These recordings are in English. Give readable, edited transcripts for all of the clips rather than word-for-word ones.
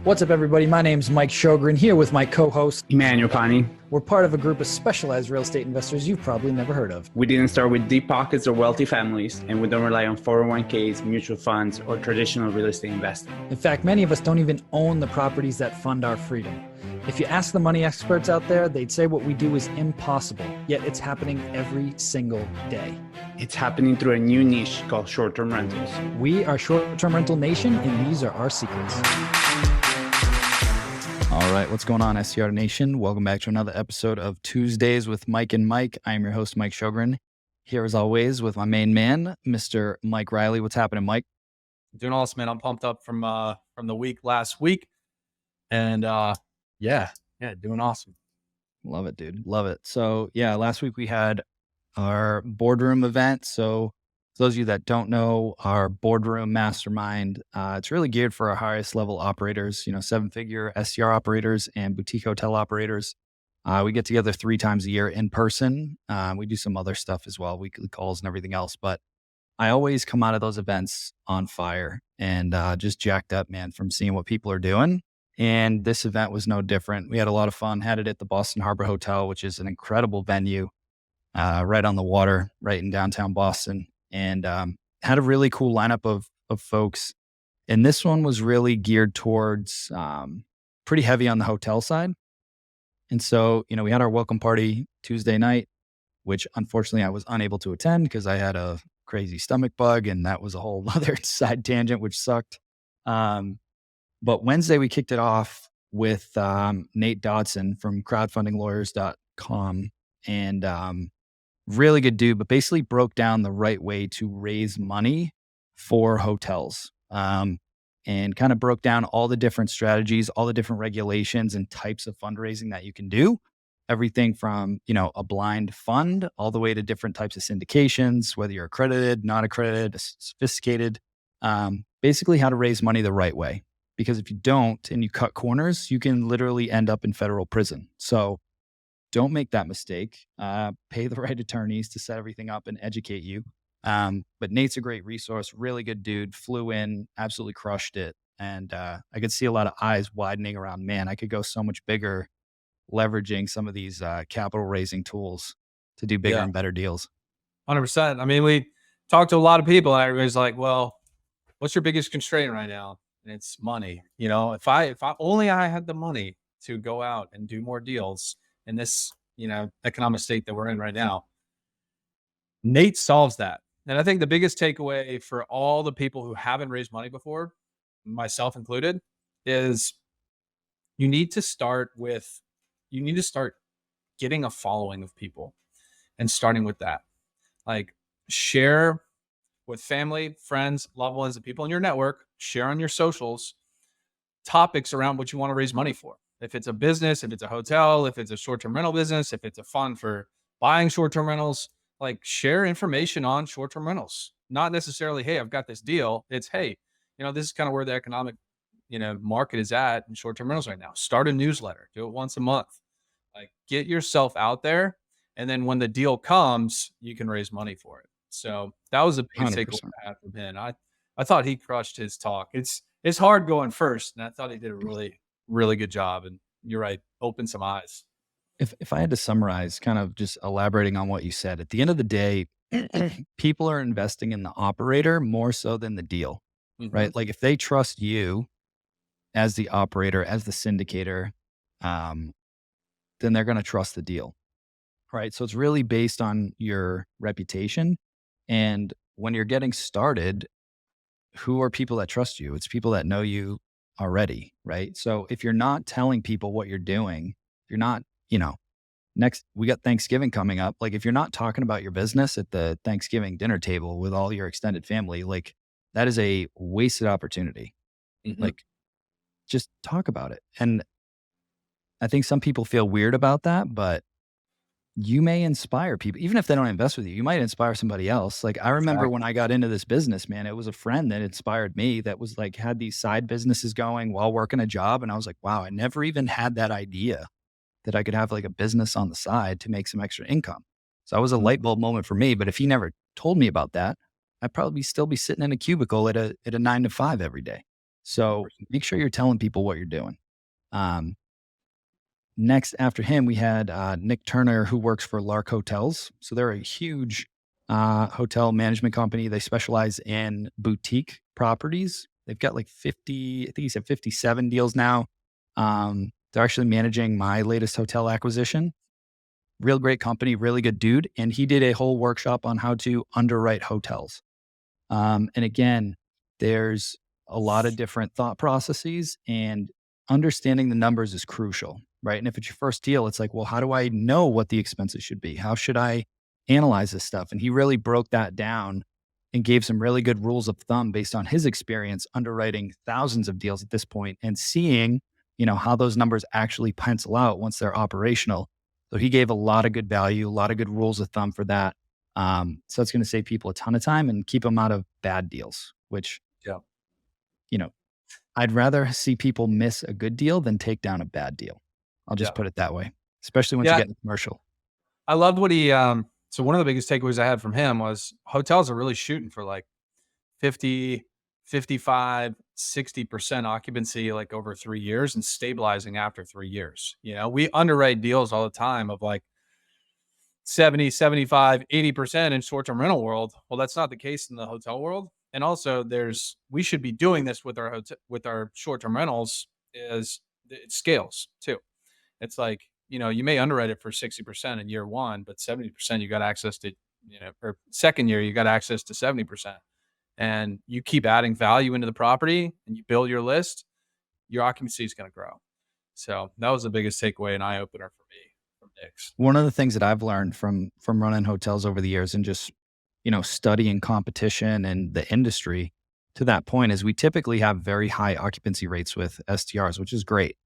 What's up, everybody? My name's Mike Sjogren, here with my co-host, Emmanuel Pani. We're part of a group of specialized real estate investors you've probably never heard of. We didn't start with deep pockets or wealthy families, and we don't rely on 401ks, mutual funds, or traditional real estate investing. In fact, many of us don't even own the properties that fund our freedom. If you ask the money experts out there, they'd say what we do is impossible, yet it's happening every single day. It's happening through a new niche called short-term rentals. We are Short-Term Rental Nation, and these are our secrets. All right, what's going on, STR Nation? Welcome back to another episode of Tuesdays with Mike and Mike. I am your host, Mike Sjogren, here as always with my main man, Mr. Mike Reilly. What's happening, Mike? Doing awesome, man. I'm pumped up from the week last week, and yeah, doing awesome. Love it, dude. Love it. So yeah, last week we had our boardroom event. So for those of you that don't know, our boardroom mastermind, it's really geared for our highest level operators, 7-figure STR operators and boutique hotel operators. We get together 3 times a year in person. We do some other stuff as well, weekly calls and everything else. But I always come out of those events on fire and just jacked up, man, from seeing what people are doing. And this event was no different. We had a lot of fun, had it at the Boston Harbor Hotel, which is an incredible venue right on the water, right in downtown Boston. And had a really cool lineup of folks. And this one was really geared towards pretty heavy on the hotel side. And so, we had our welcome party Tuesday night, which unfortunately I was unable to attend because I had a crazy stomach bug, and that was a whole other side tangent, which sucked. But Wednesday we kicked it off with Nate Dodson from crowdfundinglawyers.com, and really good dude, but basically broke down the right way to raise money for hotels, and kind of broke down all the different strategies, all the different regulations and types of fundraising that you can do. Everything from, a blind fund all the way to different types of syndications, whether you're accredited, not accredited, sophisticated, basically how to raise money the right way. Because if you don't and you cut corners, you can literally end up in federal prison. So don't make that mistake. Pay the right attorneys to set everything up and educate you. But Nate's a great resource, really good dude, flew in, absolutely crushed it. And I could see a lot of eyes widening around, man, I could go so much bigger leveraging some of these capital raising tools to do bigger and better deals. 100%. I mean, we talked to a lot of people and everybody's like, well, what's your biggest constraint right now? And it's money. If I only I had the money to go out and do more deals in this, economic state that we're in right now, Nate solves that. And I think the biggest takeaway for all the people who haven't raised money before, myself included, is you need to start getting a following of people and starting with that. Like, share with family, friends, loved ones, and people in your network, share on your socials topics around what you want to raise money for. If it's a business, if it's a hotel, if it's a short-term rental business, if it's a fund for buying short-term rentals, like, share information on short-term rentals. Not necessarily, hey, I've got this deal. It's, hey, this is kind of where the economic, market is at in short-term rentals right now. Start a newsletter, do it once a month. Like, get yourself out there. And then when the deal comes, you can raise money for it. So that was a big takeaway I had from him. I thought he crushed his talk. It's hard going first, and I thought he did a really, really good job. And you're right, opened some eyes. If I had to summarize, kind of just elaborating on what you said, at the end of the day, people are investing in the operator more so than the deal, right? Like, if they trust you as the operator, as the syndicator, then they're going to trust the deal, right? So it's really based on your reputation. And when you're getting started, who are people that trust you? It's people that know you already, right? So if you're not telling people what you're doing, you're not, next, we got Thanksgiving coming up. Like, if you're not talking about your business at the Thanksgiving dinner table with all your extended family, like, that is a wasted opportunity. Like, just talk about it. And I think some people feel weird about that, but you may inspire people. Even if they don't invest with you, you might inspire somebody else. Like, I remember when I got into this business, man, it was a friend that inspired me that was like, had these side businesses going while working a job. And I was like, wow, I never even had that idea that I could have like a business on the side to make some extra income. So that was a light bulb moment for me. But if he never told me about that, I'd probably still be sitting in a cubicle at a 9 to 5 every day. So 100%. make sure you're telling people what you're doing. Um, Next after him, we had Nick Turner, who works for Lark Hotels. So they're a huge hotel management company. They specialize in boutique properties. They've got like 50, I think he said 57 deals now. They're actually managing my latest hotel acquisition. Real great company, really good dude. And he did a whole workshop on how to underwrite hotels. And again, there's a lot of different thought processes, and understanding the numbers is crucial, right? And if it's your first deal, it's like, well, how do I know what the expenses should be? How should I analyze this stuff? And he really broke that down and gave some really good rules of thumb based on his experience underwriting thousands of deals at this point and seeing, how those numbers actually pencil out once they're operational. So he gave a lot of good value, a lot of good rules of thumb for that. So it's going to save people a ton of time and keep them out of bad deals, which, Yeah. you know, I'd rather see people miss a good deal than take down a bad deal. I'll Yeah. just put it that way, especially once you Yeah. get in commercial. I loved what he, so one of the biggest takeaways I had from him was hotels are really shooting for like 50, 55, 60% occupancy like over 3 years and stabilizing after 3 years. We underwrite deals all the time of like 70, 75, 80% in short-term rental world. Well, that's not the case in the hotel world. And also we should be doing this with our short-term rentals is it scales too. It's like, you may underwrite it for 60% in year one, but 70% you got access to, or second year, you got access to 70%. And you keep adding value into the property and you build your list, your occupancy is going to grow. So that was the biggest takeaway and eye opener for me from Nick's. One of the things that I've learned from running hotels over the years and just, studying competition and the industry to that point is we typically have very high occupancy rates with STRs, which is great.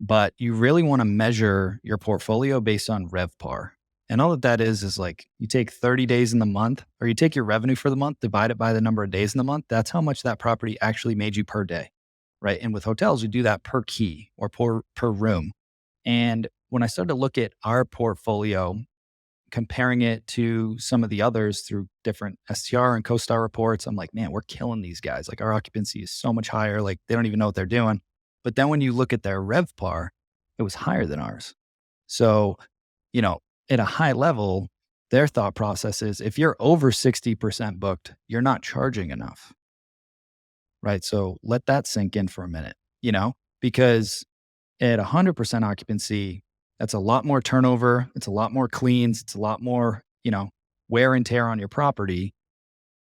But you really want to measure your portfolio based on RevPAR. And all that is like you take 30 days in the month, or you take your revenue for the month, divide it by the number of days in the month. That's how much that property actually made you per day, right? And with hotels, we do that per key or per room. And when I started to look at our portfolio, comparing it to some of the others through different STR and CoStar reports, I'm like, man, we're killing these guys. Like our occupancy is so much higher. Like they don't even know what they're doing. But then when you look at their RevPAR, it was higher than ours. So, you know, at a high level, their thought process is if you're over 60% booked, you're not charging enough. Right. So let that sink in for a minute, because at 100% occupancy, that's a lot more turnover. It's a lot more cleans. It's a lot more, wear and tear on your property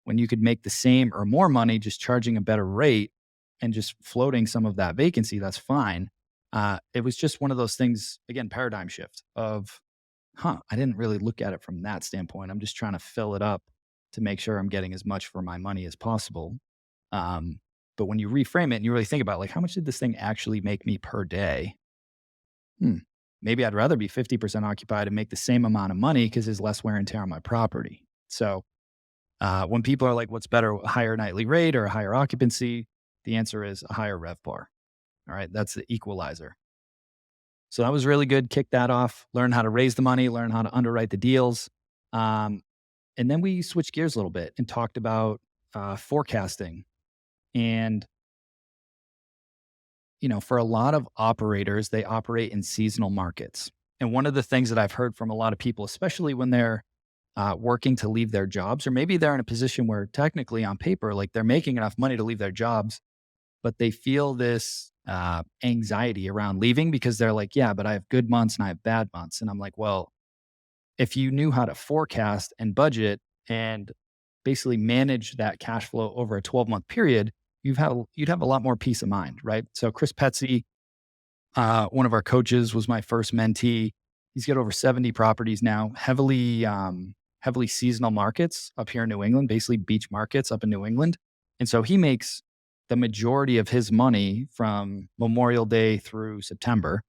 when you could make the same or more money just charging a better rate and just floating some of that vacancy. That's fine. It was just one of those things, again, paradigm shift of, I didn't really look at it from that standpoint. I'm just trying to fill it up to make sure I'm getting as much for my money as possible. But when you reframe it and you really think about like, how much did this thing actually make me per day? Maybe I'd rather be 50% occupied and make the same amount of money because there's less wear and tear on my property. So when people are like, what's better, a higher nightly rate or a higher occupancy? The answer is a higher RevPAR. All right. That's the equalizer. So that was really good. Kick that off, learn how to raise the money, learn how to underwrite the deals. And then we switched gears a little bit and talked about forecasting. And, for a lot of operators, they operate in seasonal markets. And one of the things that I've heard from a lot of people, especially when they're working to leave their jobs, or maybe they're in a position where technically on paper, like they're making enough money to leave their jobs, but they feel this anxiety around leaving because they're like, yeah, but I have good months and I have bad months. And I'm like, well, if you knew how to forecast and budget and basically manage that cash flow over a 12-month period, you'd have a lot more peace of mind, right? So Chris Petsy, one of our coaches, was my first mentee. He's got over 70 properties now, heavily seasonal markets up here in New England, basically beach markets up in New England. And so he makes the majority of his money from Memorial Day through September.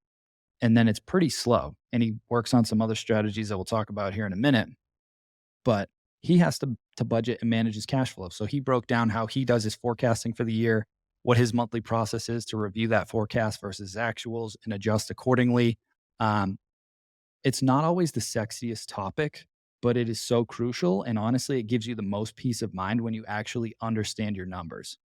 And then it's pretty slow. And he works on some other strategies that we'll talk about here in a minute. But he has to budget and manage his cash flow. So he broke down how he does his forecasting for the year, what his monthly process is to review that forecast versus actuals and adjust accordingly. It's not always the sexiest topic, but it is so crucial. And honestly, it gives you the most peace of mind when you actually understand your numbers.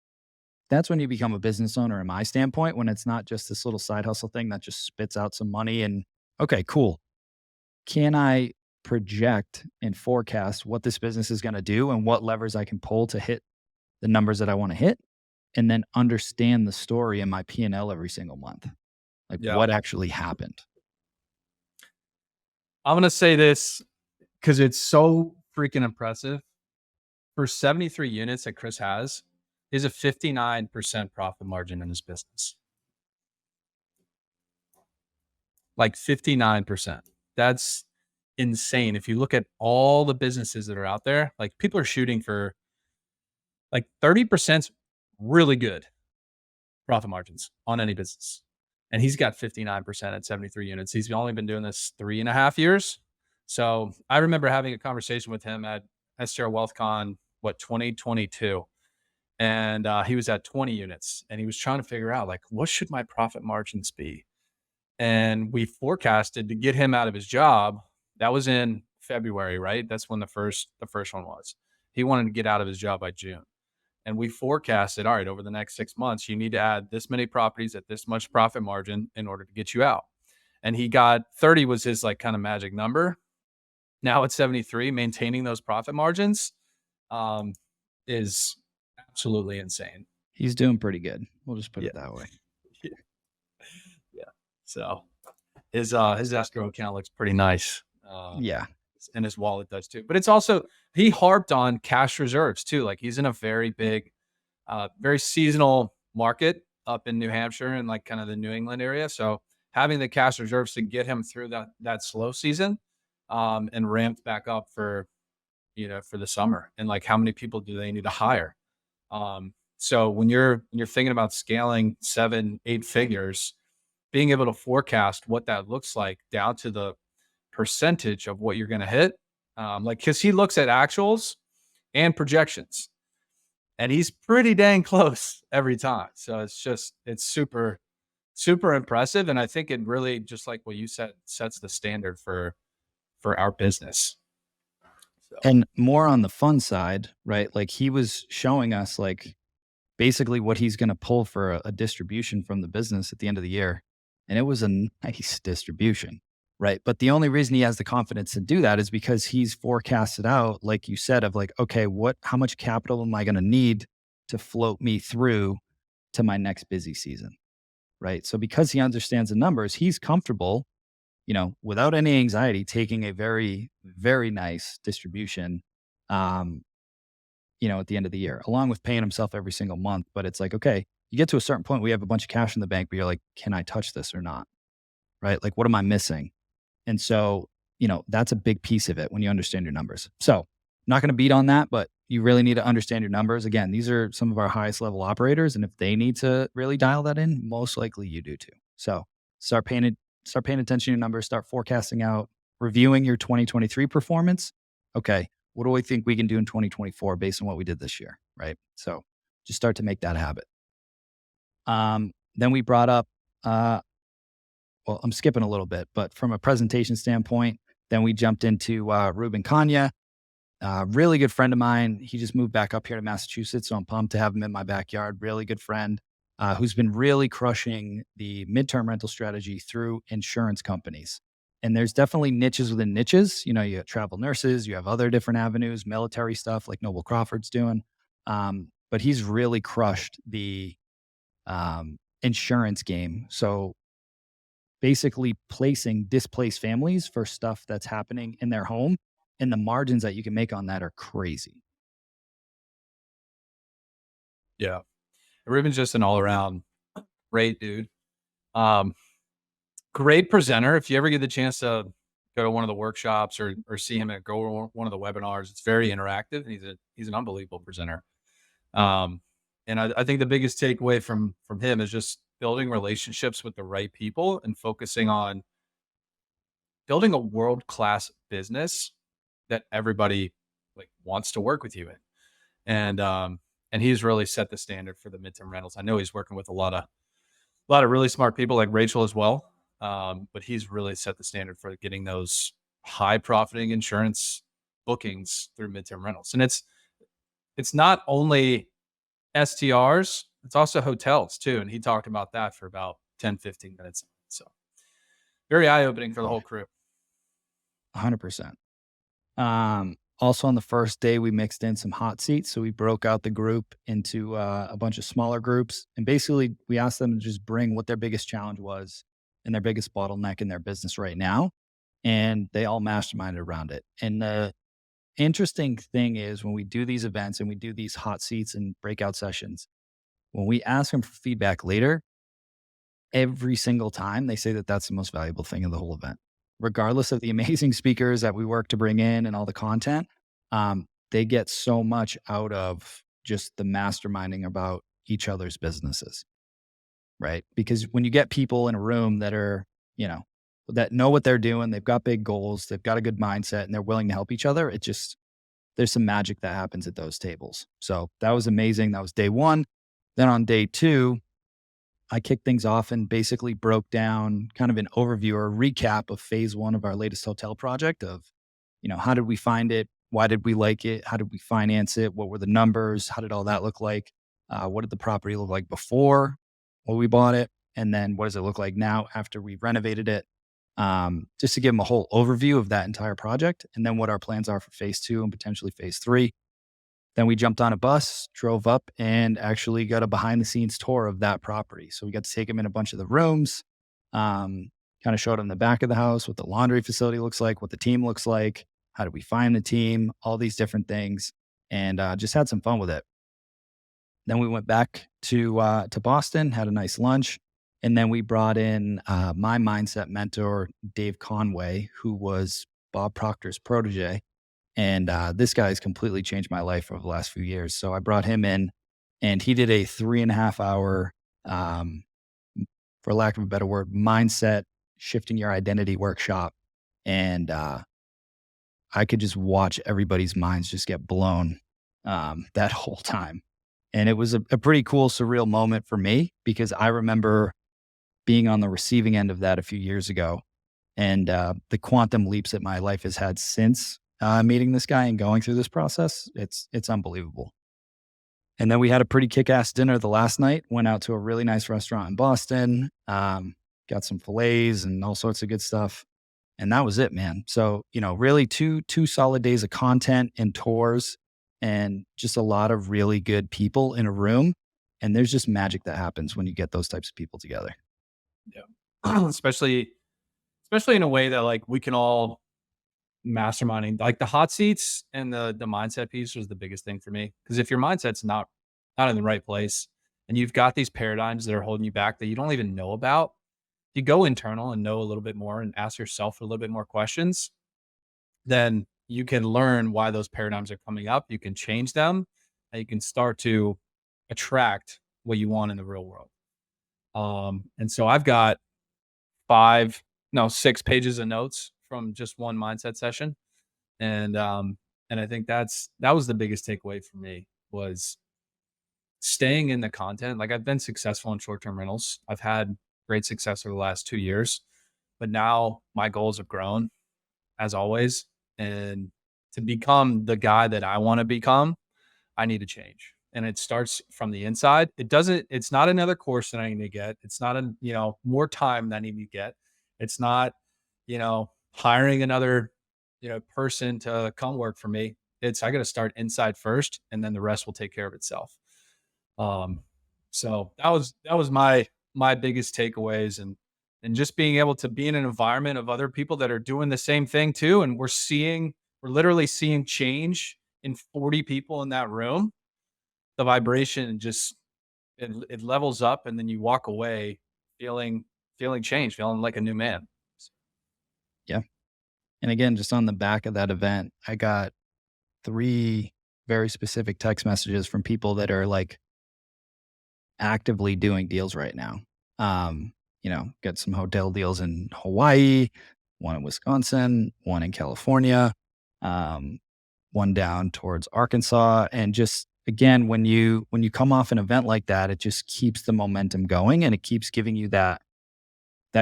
that's when you become a business owner in my standpoint, when it's not just this little side hustle thing that just spits out some money and okay, cool. Can I project and forecast what this business is going to do and what levers I can pull to hit the numbers that I want to hit? And then understand the story in my P&L every single month. Like Yeah. what actually happened. I'm going to say this because it's so freaking impressive. For 73 units that Chris has, is a 59% profit margin in his business. Like 59%. That's insane. If you look at all the businesses that are out there, like people are shooting for like 30% really good profit margins on any business. And he's got 59% at 73 units. He's only been doing this 3.5 years. So I remember having a conversation with him at STR WealthCon, 2022. And he was at 20 units and he was trying to figure out like, what should my profit margins be? And we forecasted to get him out of his job. That was in February, right? That's when the first one was. He wanted to get out of his job by June. And we forecasted, all right, over the next 6 months, you need to add this many properties at this much profit margin in order to get you out. And he got 30 was his like kind of magic number. Now at 73, maintaining those profit margins is absolutely insane. He's doing pretty good. We'll just put it that way. Yeah. So his escrow account looks pretty nice. Yeah. And his wallet does too. But it's also, he harped on cash reserves too. Like he's in a very big, very seasonal market up in New Hampshire and like kind of the New England area. So having the cash reserves to get him through that slow season and ramped back up for the summer. And like how many people do they need to hire? So when you're thinking about scaling 7-8 figures, being able to forecast what that looks like down to the percentage of what you're going to hit, because he looks at actuals and projections, and he's pretty dang close every time. So it's super, super impressive, and I think it really, just like what you said, sets the standard for our business. So. And more on the fun side, right? Like he was showing us like basically what he's going to pull for a distribution from the business at the end of the year. And it was a nice distribution, right? But the only reason he has the confidence to do that is because he's forecasted out, like you said, of like, okay, how much capital am I going to need to float me through to my next busy season, right? So because he understands the numbers, he's comfortable, without any anxiety, taking a very, very nice distribution, at the end of the year, along with paying himself every single month. But it's like, okay, you get to a certain point where you have a bunch of cash in the bank, but you're like, can I touch this or not? Right? Like, what am I missing? And so, that's a big piece of it when you understand your numbers. So I'm not going to beat on that, but you really need to understand your numbers. Again, these are some of our highest level operators. And if they need to really dial that in, most likely you do too. So start paying attention to your numbers, start forecasting out, reviewing your 2023 performance. Okay, what do we think we can do in 2024 based on what we did this year, right? So just start to make that a habit. Then we brought up, well, I'm skipping a little bit, but from a presentation standpoint, then we jumped into Ruben Kanya, really good friend of mine. He just moved back up here to Massachusetts, so I'm pumped to have him in my backyard. Really good friend who's been really crushing the midterm rental strategy through insurance companies. And there's definitely niches within niches. You have travel nurses, you have other different avenues, military stuff like Noble Crawford's doing. But he's really crushed the insurance game. So basically placing displaced families for stuff that's happening in their home, and the margins that you can make on that are crazy. Yeah. Ruben's just an all around great dude. Great presenter. If you ever get the chance to go to one of the workshops or see him at one of the webinars, it's very interactive. And he's an unbelievable presenter. And I think the biggest takeaway from him is just building relationships with the right people and focusing on building a world-class business that everybody like wants to work with you in. And he's really set the standard for the midterm rentals. I know he's working with a lot of really smart people like Rachel as well. But he's really set the standard for getting those high profiting insurance bookings through midterm rentals. And it's not only STRs, It's also hotels too. And he talked about that for about 10, 15 minutes. So very eye-opening for the whole crew. 100%. Also on the first day, we mixed in some hot seats. So we broke out the group into a bunch of smaller groups. And basically, we asked them to just bring what their biggest challenge was and their biggest bottleneck in their business right now. And they all masterminded around it. And the interesting thing is when we do these events and we do these hot seats and breakout sessions, when we ask them for feedback later, every single time they say that that's the most valuable thing in the whole event, regardless of the amazing speakers that we work to bring in and all the content. They get so much out of just the masterminding about each other's businesses, right? Because when you get people in a room that are, that know what they're doing, they've got big goals, they've got a good mindset, and they're willing to help each other, it just, there's some magic that happens at those tables. So that was amazing. That was day one. Then on day two, I kicked things off and basically broke down kind of an overview or a recap of phase one of our latest hotel project of, how did we find it? Why did we like it? How did we finance it? What were the numbers? How did all that look like? What did the property look like before when we bought it? And then what does it look like now after we've renovated it? Just to give them a whole overview of that entire project and then what our plans are for phase two and potentially phase three. Then we jumped on a bus, drove up, and actually got a behind the scenes tour of that property. So we got to take them in a bunch of the rooms, kind of showed them the back of the house, what the laundry facility looks like, what the team looks like, how do we find the team, all these different things, and just had some fun with it. Then we went back to Boston, had a nice lunch, and then we brought in my mindset mentor, Dave Conway, who was Bob Proctor's protege. And this guy has completely changed my life over the last few years. So I brought him in and he did a 3.5 hour, for lack of a better word, mindset shifting your identity workshop. And I could just watch everybody's minds just get blown that whole time. And it was a pretty cool, surreal moment for me because I remember being on the receiving end of that a few years ago. And the quantum leaps that my life has had since meeting this guy and going through this process, it's unbelievable. And then we had a pretty kick-ass dinner the last night, went out to a really nice restaurant in Boston, got some fillets and all sorts of good stuff. And that was it, man. So, really two solid days of content and tours and just a lot of really good people in a room. And there's just magic that happens when you get those types of people together. Yeah. especially in a way that like we can all masterminding, like the hot seats and the mindset piece was the biggest thing for me. Because if your mindset's not in the right place and you've got these paradigms that are holding you back that you don't even know about, you go internal and know a little bit more and ask yourself a little bit more questions, then you can learn why those paradigms are coming up. You can change them and you can start to attract what you want in the real world. And so I've got 6 pages of notes from just one mindset session. And I think that was the biggest takeaway for me was staying in the content. Like I've been successful in short-term rentals. I've had great success over the last 2 years, but now my goals have grown as always. And to become the guy that I want to become, I need to change. And it starts from the inside. It's not another course that I need to get. It's not more time that I need to get. It's not, hiring another, person to come work for me. I got to start inside first and then the rest will take care of itself. So that was my biggest takeaways and just being able to be in an environment of other people that are doing the same thing too. And we're literally seeing change in 40 people in that room. The vibration just, it levels up and then you walk away feeling change, feeling like a new man. Yeah. And again, just on the back of that event, I got 3 very specific text messages from people that are like actively doing deals right now. Got some hotel deals in Hawaii, one in Wisconsin, one in California, one down towards Arkansas. And just again, when you come off an event like that, it just keeps the momentum going and it keeps giving you that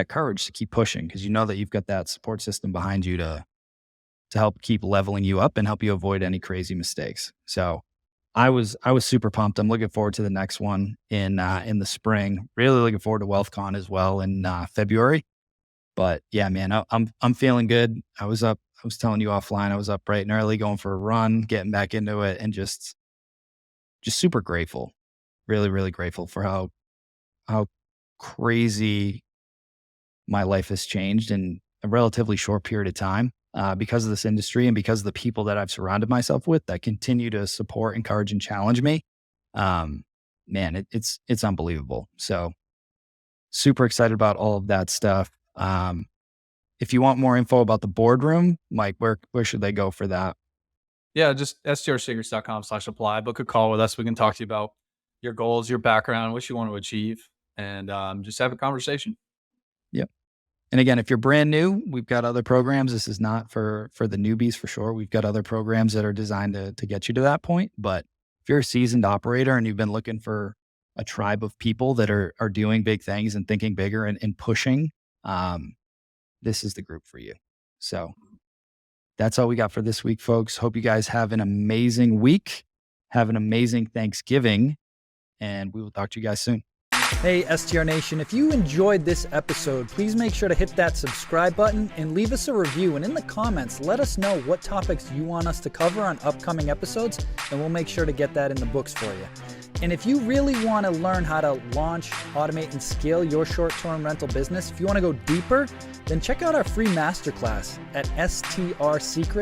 courage to keep pushing because you know that you've got that support system behind you to help keep leveling you up and help you avoid any crazy mistakes. So I was super pumped. I'm looking forward to the next one in the spring. Really looking forward to WealthCon as well in February. But yeah, man, I'm feeling good. I was telling you offline, I was up bright and early, going for a run, getting back into it, and just super grateful. Really, really grateful for how crazy my life has changed in a relatively short period of time because of this industry and because of the people that I've surrounded myself with that continue to support, encourage, and challenge me. Um, Man, it's unbelievable. So super excited about all of that stuff. If you want more info about the boardroom, Mike, where should they go for that? Yeah, just strsecrets.com/apply. Book a call with us. We can talk to you about your goals, your background, what you want to achieve, and just have a conversation. Yep. And again, if you're brand new, we've got other programs. This is not for the newbies for sure. We've got other programs that are designed to get you to that point. But if you're a seasoned operator and you've been looking for a tribe of people that are doing big things and thinking bigger and pushing, this is the group for you. So that's all we got for this week, folks. Hope you guys have an amazing week. Have an amazing Thanksgiving, and we will talk to you guys soon. Hey, STR Nation, if you enjoyed this episode, please make sure to hit that subscribe button and leave us a review. And in the comments, let us know what topics you want us to cover on upcoming episodes, and we'll make sure to get that in the books for you. And if you really want to learn how to launch, automate, and scale your short-term rental business, if you want to go deeper, then check out our free masterclass at strsecrets.com.